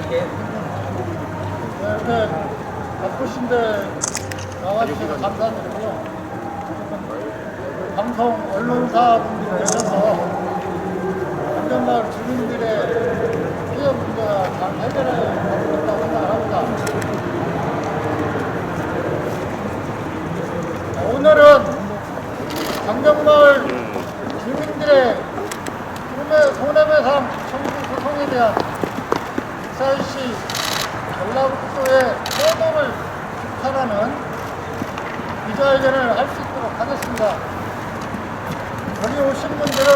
이렇게 바쁘신데 나와주셔서 감사드리고요. 방송 언론사분들이 계셔서 안전마을 주민들의 피해 문제가 잘 해결해 가겠다고 생각합니다. 오늘은 강정마을 주민들의 손해배상 청구 소송에 대한 익산시 전라북도의 태도를 비판하는 기자회견을 할 수 있도록 하겠습니다. 여기 오신 분들은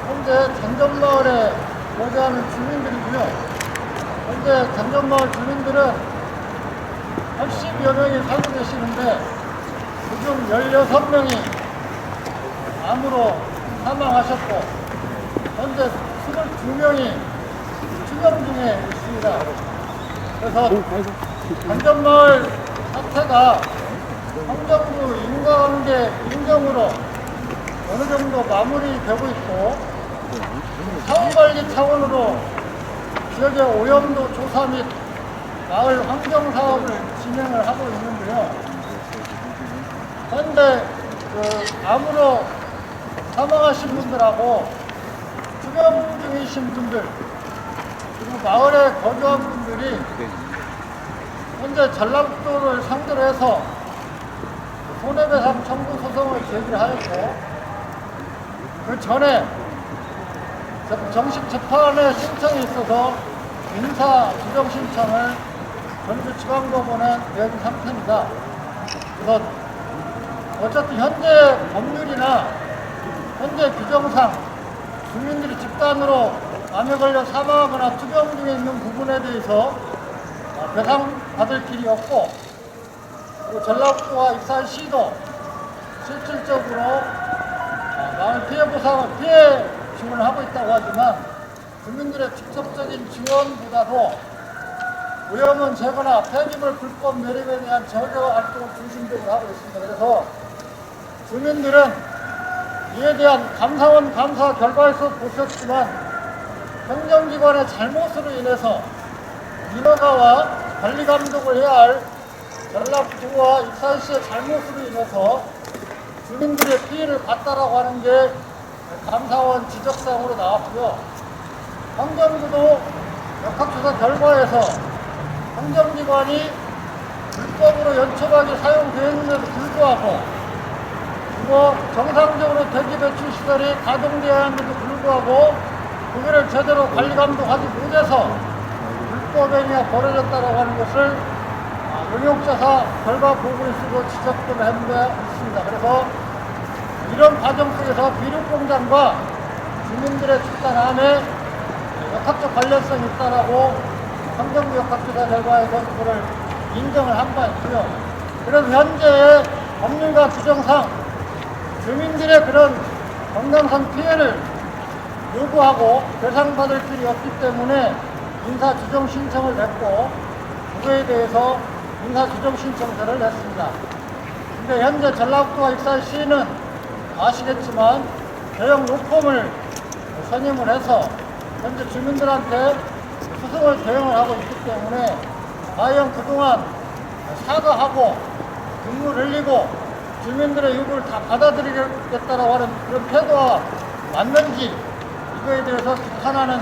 현재 장정마을에 거주하는 주민들이고요. 현재 장정마을 주민들은 80여 명이 살고 계시는데 그중 16명이 암으로 사망하셨고 현재 22명이 투병 중에 있습니다. 그래서 장정마을 사태가 행정부 인과관계 인정으로 어느 정도 마무리되고 있고 사후관리 차원으로 지역의 오염도 조사 및 마을 환경 사업을 진행을 하고 있는데요. 현재 암으로 사망하신 분들하고 투병 중이신 분들 그리고 마을에 거주한 분들이 현재 전라북도를 상대로 해서 손해배상 청구 소송을 제기를 하였고 그 전에 정식 재판에 신청이 있어서 민사 주정 신청을 전주지방법원에 낸 상태입니다. 그래서 어쨌든 현재 법률이나 현재 규정상 주민들이 집단으로 암에 걸려 사망하거나 투병 중에 있는 부분에 대해서 배상받을 길이 없고 그리고 전라북도와 익산시도 실질적으로 마을 피해 보상을 피해 지원을 하고 있다고 하지만 주민들의 직접적인 지원보다도 오염은 제거나 폐기물 불법 매립에 대한 저저 활동을 중심적으로 하고 있습니다. 그래서 주민들은 이에 대한 감사원 감사 결과에서 보셨지만 행정기관의 잘못으로 인해서 인허가와 관리감독을 해야 할 전라북도와 익산시의 잘못으로 인해서 주민들의 피해를 봤다라고 하는 게 감사원 지적사항으로 나왔고요. 환경부도 역학조사 결과에서 행정기관이 불법으로 연초박이 사용되었는데도 불구하고 그리고 정상적으로 대기 배출 시설이 가동되어야 하는데도 불구하고 그거를 제대로 관리감독하지 못해서 불법 행위가 벌어졌다고 하는 것을 용역조사 결과 보고를 쓰고 지적을 한 데 있습니다. 그래서 이런 과정 속에서 비료공장과 주민들의 집단암에 역학적 관련성이 있다라고 환경부 역학조사 결과에서 그거를 인정을 한 바 있고요. 그래서 현재 법률과 규정상 주민들의 그런 건강상 피해를 요구하고 배상받을 길이 없기 때문에 인사주정 신청을 냈고 그거에 대해서 인사주정 신청서를 냈습니다. 근데 현재 전라북도와 익산시는 아시겠지만 대형 로펌을 선임을 해서 현재 주민들한테 소송을 대응을 하고 있기 때문에 과연 그동안 사과하고 눈물 흘리고 주민들의 요구를 다 받아들이겠다라고 하는 그런 태도와 맞는지 이거에 대해서 비판하는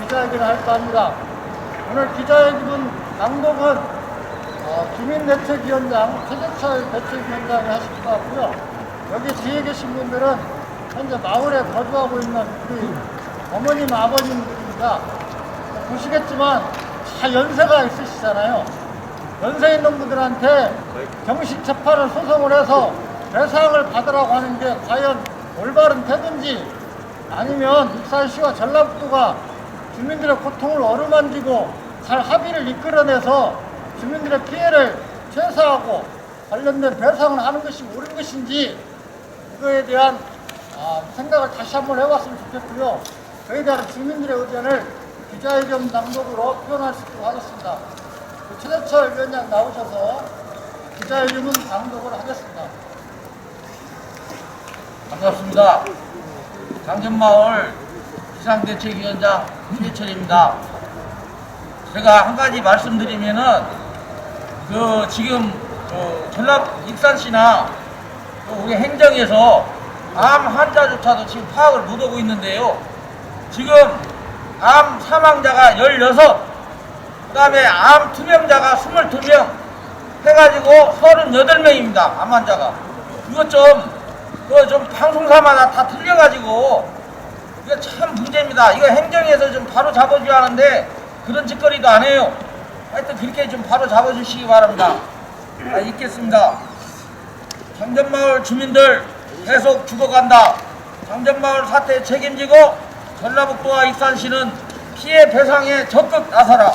기자회견을 할까 합니다. 오늘 기자회견 낭독은 주민대책위원장, 최재철 대책위원장이 하실 것 같고요. 여기 뒤에 계신 분들은 현재 마을에 거주하고 있는 우리 어머님, 아버님들입니다. 보시겠지만 다 연세가 있으시잖아요. 연세 있는 분들한테 정식 재판을 소송을 해서 배상을 받으라고 하는 게 과연 올바른 태도인지 아니면 익산시와 전라북도가 주민들의 고통을 어루만지고 잘 합의를 이끌어내서 주민들의 피해를 최소화하고 관련된 배상을 하는 것이 옳은 것인지 이거에 대한 생각을 다시 한번 해봤으면 좋겠고요. 그에 대한 주민들의 의견을 기자회견 낭독으로 표현할 수 있도록 하겠습니다. 최재철 위원장 나오셔서 기자회견 낭독을 하겠습니다. 반갑습니다. 강정마을 기상대책위원장 최재철입니다. 제가 한 가지 말씀드리면은 지금 전남 익산시나 우리 행정에서 암 환자조차도 지금 파악을 못하고 있는데요. 지금 암 사망자가 16, 그 다음에 암 투명자가 22명 해가지고 38명입니다. 암 환자가. 이거 좀 방송사마다 다 틀려가지고 이거 참 문제입니다. 이거 행정에서 좀 바로 잡아줘야 하는데 그런 짓거리도 안 해요. 하여튼 그렇게 좀 바로 잡아주시기 바랍니다. 읽겠습니다. 장전마을 주민들 계속 죽어간다. 장전마을 사태 책임지고 전라북도와 익산시는 피해 배상에 적극 나서라.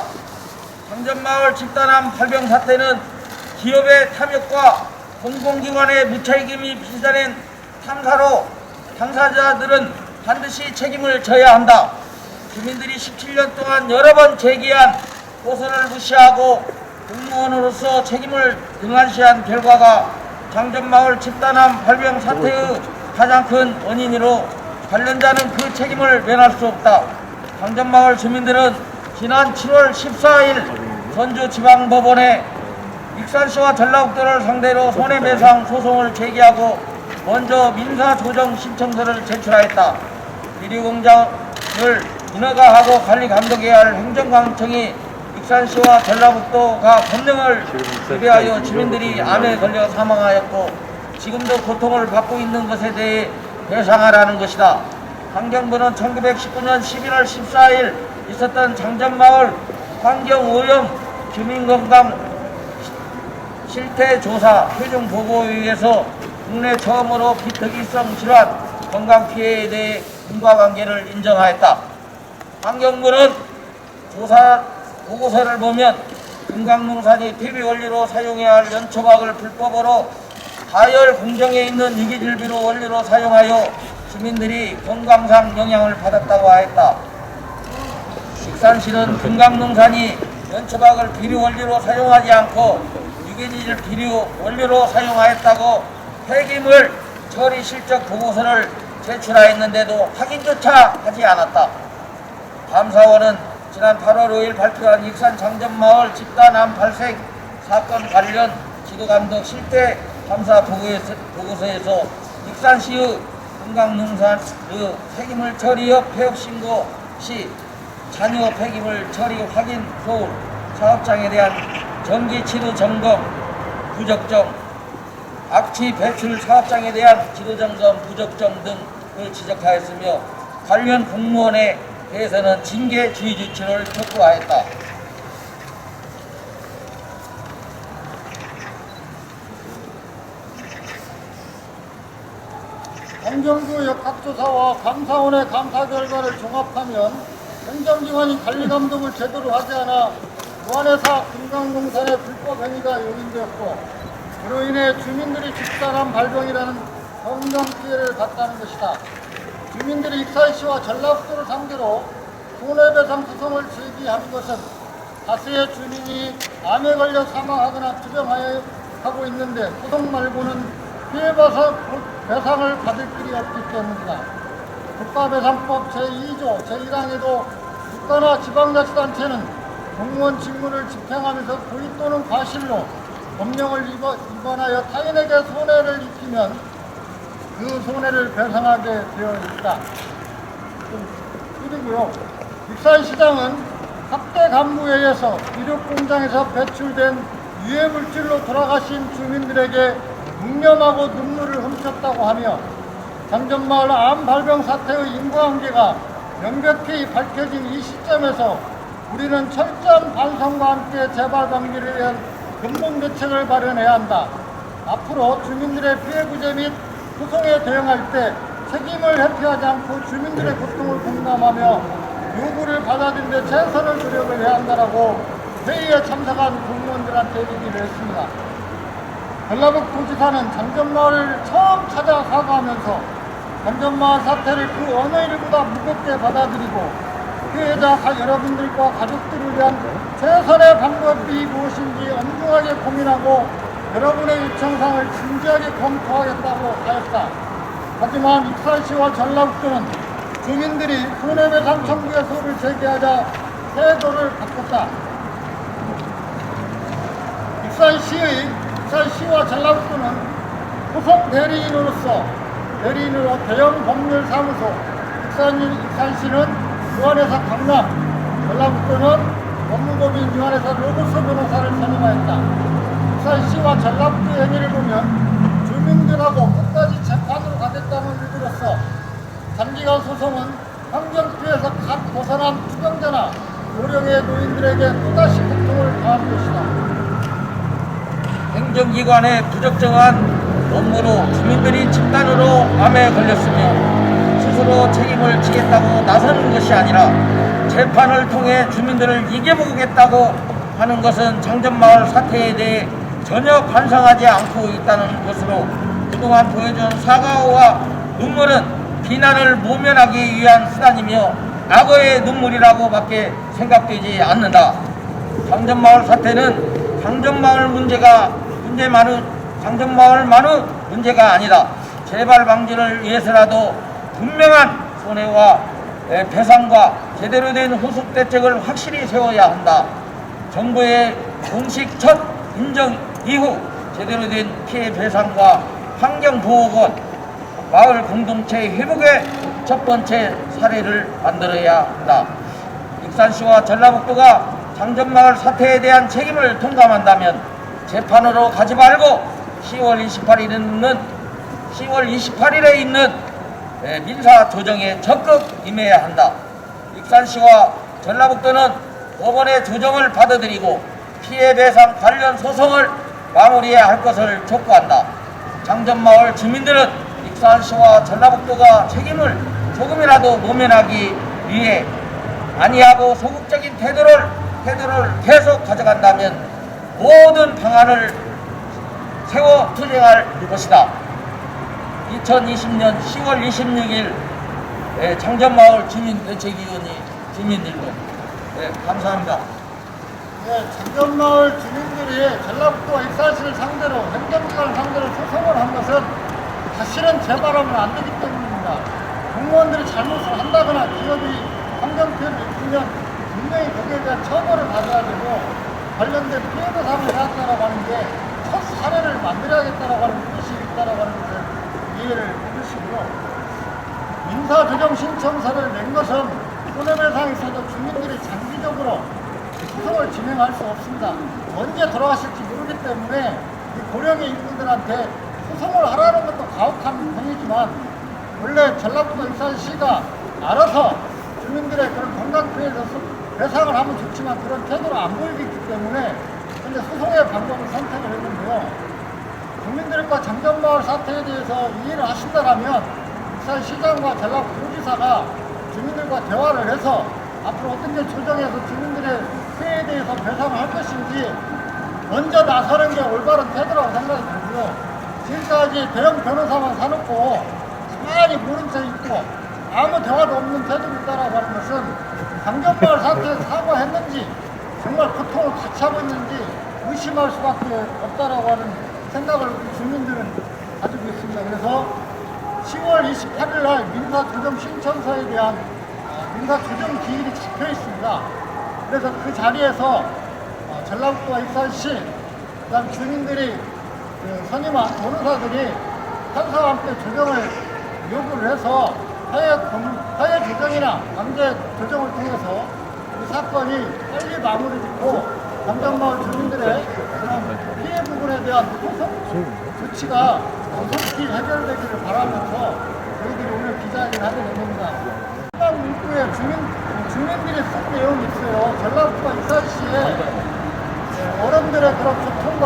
장전마을 집단암 발병 사태는 기업의 탐욕과 공공기관의 무책임이 빚어낸 탐사로 당사자들은 반드시 책임을 져야 한다. 주민들이 17년 동안 여러 번 제기한 고소를 무시하고 공무원으로서 책임을 등한시한 결과가 장전마을 집단암 발병 사태의 가장 큰 원인으로 관련자는 그 책임을 면할 수 없다. 장전마을 주민들은 지난 7월 14일 전주지방법원에 익산시와 전라북도를 상대로 손해배상 소송을 제기하고 먼저 민사조정 신청서를 제출하였다. 비료공장을 인허가하고 관리감독해야 할 행정관청이 익산시와 전라북도가 권능을 위배하여 주민들이 암에 걸려 사망하였고 지금도 고통을 받고 있는 것에 대해 배상하라는 것이다. 환경부는 1919년 11월 14일 있었던 장전마을 환경오염 주민건강 실태조사 최종 보고에 의해서 국내 처음으로 비특이성 질환 건강 피해에 대해 인과관계를 인정하였다. 환경부는 조사 보고서를 보면 금강농산이 퇴비 원료로 사용해야 할 연초박을 불법으로 하열 공정에 있는 유기질비로 원료로 사용하여 주민들이 건강상 영향을 받았다고 하였다. 익산시는 금강농산이 연초박을 비료 원료로 사용하지 않고 유기질 비료 원료로 사용하였다고 폐기물 처리 실적 보고서를 제출하였는데도 확인조차 하지 않았다. 감사원은 지난 8월 5일 발표한 익산 장전마을 집단암 발생 사건 관련 지도감독 실태 감사 보고서에서 익산시의 금강농산의 폐기물 처리업 폐업 신고 시 잔여 폐기물 처리 확인 소홀 사업장에 대한 정기 치료 점검 부적정 악취 배출 사업장에 대한 지도 점검 부적정 등을 지적하였으며 관련 공무원에 대해서는 징계 주의 조치를 촉구하였다. 환경부 역학조사와 감사원의 감사 결과를 종합하면 행정기관이 관리감독을 제대로 하지 않아 무한회사 금강농산의 불법 행위가 용인되었고 그로 인해 주민들이 집단암 발병이라는 건강 피해를 봤다는 것이다. 주민들이 익산시와 전라북도를 상대로 손해배상 소송을 제기한 것은 다수의 주민이 암에 걸려 사망하거나 투병하고 있는데 소송 말고는 피해배상을 받을 길이 없기 때문이다. 국가배상법 제2조 제1항에도 국가나 지방자치단체는 공무원 직무를 집행하면서 고의 또는 과실로 법령을 위반하여 타인에게 손해를 입히면 그 손해를 배상하게 되어 있다. 그리고요, 익산시장은 학대 간부에 의해서 이륙공장에서 배출된 유해물질로 돌아가신 주민들에게 묵념하고 눈물을 훔쳤다고 하며 장전마을 암 발병 사태의 인과관계가 명백히 밝혀진 이 시점에서 우리는 철저한 반성과 함께 재발 방지를 위한 근본 대책을 마련해야 한다. 앞으로 주민들의 피해 구제 및 소송에 대응할 때 책임을 회피하지 않고 주민들의 고통을 공감하며 요구를 받아들이는 데 최선을 노력을 해야 한다라고 회의에 참석한 공무원들한테 얘기를 했습니다. 전라북도지사는 장전마을을 처음 찾아 사과하면서 장전마을 사태를 그 어느 일보다 무겁게 받아들이고 피해자 여러분들과 가족들을 위한 최선의 방법이 무엇인지 엄중하게 고민하고 여러분의 요청사항을 진지하게 검토하겠다고 하였다. 하지만 익산시와 전라북도는 주민들이 손해배상 청구의 소를 제기하자 태도를 바꿨다. 익산시와 전라북도는 후속 대리인으로 대형 법률사무소 익산시는 유한회사 강남, 전라북도는 법무법인 유한회사 로고스 변호사를 선임하였다. 익산시와 전라북도 행위를 보면 주민들하고 끝까지 재판으로 가겠다는 의도로서 단기간 소송은 환경피해에서 갓 벗어난 투병자나 고령의 노인들에게 또다시 고통을 가한 것이다. 행정기관의 부적정한 업무로 주민들이 집단으로 암에 걸렸으며 스스로 책임을 지겠다고 나서는 것이 아니라 재판을 통해 주민들을 이겨보겠다고 하는 것은 장전마을 사태에 대해 전혀 반성하지 않고 있다는 것으로 그동안 보여준 사과와 눈물은 비난을 모면하기 위한 수단이며 악어의 눈물이라고밖에 생각되지 않는다. 장전마을 사태는 장전마을만의 문제가 아니다. 재발 방지를 위해서라도 분명한 손해와 배상과 제대로 된 후속 대책을 확실히 세워야 한다. 정부의 공식 첫 인정 이후 제대로 된 피해 배상과 환경보호권, 마을 공동체 회복의 첫 번째 사례를 만들어야 한다. 익산시와 전라북도가 장전마을 사태에 대한 책임을 통감한다면 재판으로 가지 말고 10월 28일에 있는 민사 조정에 적극 임해야 한다. 익산시와 전라북도는 법원의 조정을 받아들이고 피해 배상 관련 소송을 마무리해야 할 것을 촉구한다. 장전마을 주민들은 익산시와 전라북도가 책임을 조금이라도 모면하기 위해 안이하고 소극적인 태도를 계속 가져간다면 모든 방안을 세워 투쟁할 것이다. 2020년 10월 26일 장전마을 주민대책위원회 주민들도 감사합니다. 장전마을 주민들이 전라북도와 익산시를 상대로 행정기관을 상대로 소송을 한 것은 다시는 재발하면 안 되기 때문입니다. 공무원들이 잘못을 한다거나 기업이 환경피해를 입히면 분명히 거기에 대한 처벌을 받아야 되고 관련된 피해보상을 해야겠다라고 하는 게 첫 사례를 만들어야겠다라고 하는 뜻이 있다라고 하는 것을 이해를 해주시고요. 민사조정 신청서를 낸 것은 손해배상에 있어서 주민들이 장기적으로 소송을 진행할 수 없습니다. 언제 돌아가실지 모르기 때문에 고령의 인분들한테 소송을 하라는 것도 가혹한 편이지만 원래 전라북도 익산시가 알아서 주민들의 그런 건강피해에서 배상을 하면 좋지만 그런 태도를 안 보이기 때문에 근데 소송의 방법을 선택을 했는데요. 국민들과 장전마을 사태에 대해서 이해를 하신다면 익산시장과 전라북도지사가 주민들과 대화를 해서 앞으로 어떻게 조정해서 주민들의 피해에 대해서 배상을 할 것인지 먼저 나서는 게 올바른 태도라고 생각이 들고요. 지금까지 대형 변호사만 사놓고 가만히 모른 척 있고 아무 대화도 없는 태도를 있다라고 하는 것은 장전마을 사태에서 사과했는지 정말 고통을 같이 하고 있는지 의심할 수밖에 없다라고 하는 생각을 주민들은 가지고 있습니다. 그래서 10월 28일 날 민사조정 신청서에 대한 민사조정 기일이 잡혀 있습니다. 그래서 그 자리에서 전라북도와 익산시, 그다음 주민들이 선임한 변호사들이 판사와 함께 조정을 요구를 해서 하해 조정이나 강제 조정을 통해서 이 사건이 빨리 마무리 짓고 장전마을 주민들의 그런 피해 부분에 대한 소송 조치가 속히 해결되기를 바라면서 저희들이 오늘 기자회견을 하게 된 겁니다. 해당 문구에 주민들이 쓴 내용이 있어요. 전라북도와 익산시에 어른들의 그런 고통과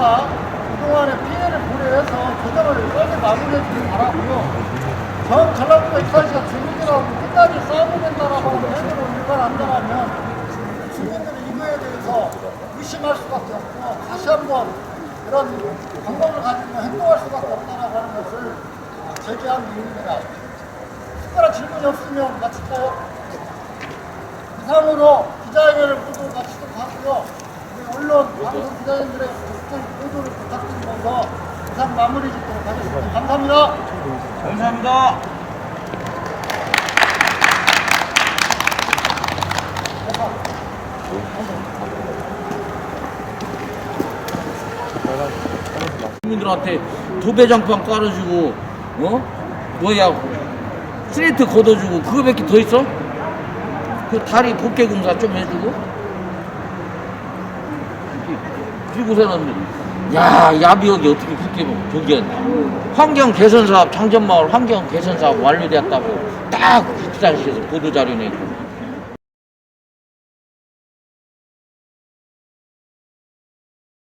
그동안의 피해를 고려해서 조정을 빨리 마무리해 주길 바라고요. 전라북도 익산시가 주민들하고 끝까지 싸우겠다라고 하는 태도로 일관한다면 주민들은 이거에 대해서 의심할 수밖에 없고 다시 한번 그런 방법을 가지고 행동할 수밖에 없다라고 하는 것을 제기한 이유입니다. 특별한 질문이 없으면 마칠까요? 이상으로 기자회견을 모두 마치도록 하고요. 우리 언론 방송 기자님들의 보도를 부탁드리면서 이상 마무리 짓도록 하겠습니다. 감사합니다. 감사합니다. 주민들한테 도배장판 깔아주고, 뭐야, 스레이트 걷어주고, 그거밖에 더 있어? 그 다리 복개 공사 좀 해주고, 그리고서는, 야, 야비역이 어떻게 그렇게 저기였냐. 환경 개선 사업, 장전마을 환경 개선 사업 완료되었다고 딱 기사실에서 보도자료 내고.